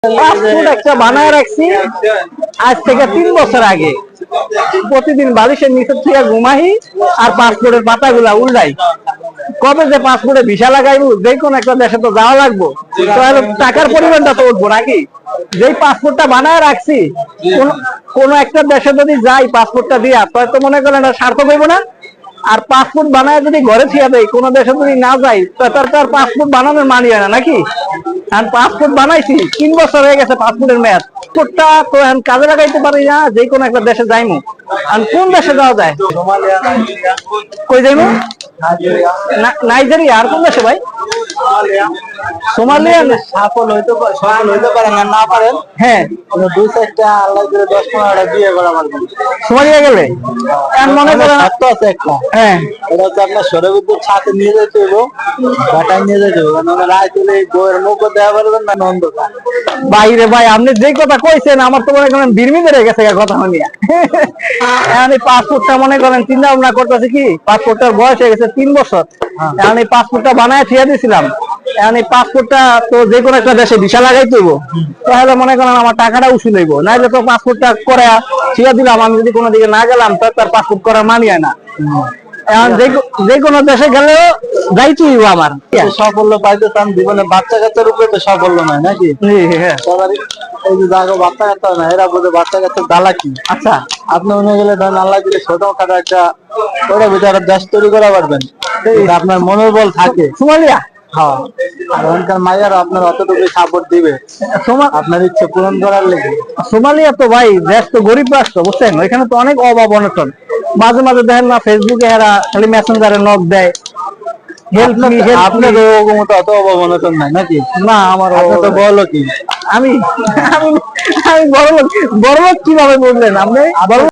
Passport একটা বানায় রাখছি আজ থেকে 3 বছর আগে। প্রতিদিন বালিশের নিচে থেকে ঘুমাই আর পাসপোর্টের পাতাগুলা উল্টাই। কবে যে পাসপোর্টে ভিসা লাগাইবো, যে কোনো একটা দেশে তো যাওয়া লাগবো, তাহলে টাকার পরিমাণটা তো উঠবো নাকি। যেই পাসপোর্টটা বানায় রাখছি, কোন একটা দেশে যদি যাই পাসপোর্টটা দিয়া, তাহলে তো মনে করেন সার্থক হইব না। আর পাসপোর্ট বানায় যদি ঘরে থিয়া দেয়, কোন দেশে যদি না যাই, তার পাসপোর্ট বানানোর মানি হয় না নাকি। আর পাসপোর্ট বানাইছি 3 বছর হয়ে গেছে, পাসপোর্টের মেয়াদ পাসপোর্টটা তো এখন কাজে লাগাইতে পারি না। যে কোনো একটা দেশে যাইমু, আর কোন দেশে যাওয়া যায়? কই যাইমু? নাইজেরিয়া। আর কোন দেশে ভাই? সোমালিয়া। সফল হইতে পারেন না, না পারেন, হ্যাঁ, 2-4টা আল্লাহ করে 10-15টা বিয়ে করা পারবেন সোমালিয়া গেলে। মনে করেন আছে একটা, হ্যাঁ, এটা হচ্ছে আপনার সৌরবিদ্যুৎ ছাতে নিয়ে যেতে হইব, বাটায় নিয়ে যেতে হইব, কারণ রায় তুলে বইয়ের মুখ দেওয়া পারবেন না, অন্ধকার। বাইরে ভাই আপনি যে কথা কইছেন, আমার তো মনে করেন বিরমি বেড়ে গেছে কথা শুনিয়া। এখন এই পাসপোর্টটা মনে করেন চিন্তা ভাবনা করতেছি কি, পাসপোর্টটার বয়স হয়ে গেছে 3 বছর। এখন এই পাসপোর্টটা বানায় থিয়া দিয়েছিলাম। এখন এই পাসপোর্টটা তো যে কোনো একটা দেশে ভিসা লাগাইতে হইব, তাহলে মনে করেন আমার টাকাটা উসুল হইব। নাইলে তো পাসপোর্টটা করে থিয়া দিলাম, আমি যদি কোনো দিকে না গেলাম, তার পাসপোর্ট করা মানি হয় না। এখন যে কোনো দেশে গেলেও যাইতে হইব আমার। সাফল্য পাইতে চান জীবনে, বাচ্চা কাচ্চার উপরে তো সাফল্য নয় নাকি। সবারই এই যে যাগো বাচ্চা কাচ্চা না, এরা বোঝে বাচ্চা কাচ্চার জ্বালা কি। আচ্ছা, আপনি মনে গেলে ধরেন আল্লাহ দিলে ছোটখাটো একটা ওরা ভিতরে দেশ তৈরি করা পারবেন, আপনার মনোবল থাকে। সোমালিয়া, হ্যাঁ, আর ওখানকার মাইয়ারা আপনার অতটুকু সাপোর্ট দিবে আপনার ইচ্ছে পূরণ করার লেগে। সোমালিয়া তো ভাই দেশ তো গরিব রাষ্ট্র, বুঝছেন। এখানে তো অনেক অভাব অনটন। মাঝে মাঝে দেখেন না ফেসবুকে এরা খালি মেসেঞ্জারে নক দেয়, হেল্প মি হেল্প। আপনার মতো অত অভাব অনটন নাই নাকি? না, আমার তো বলো কি, আমি আমি বড় লোক কিভাবে বললেন আপনি?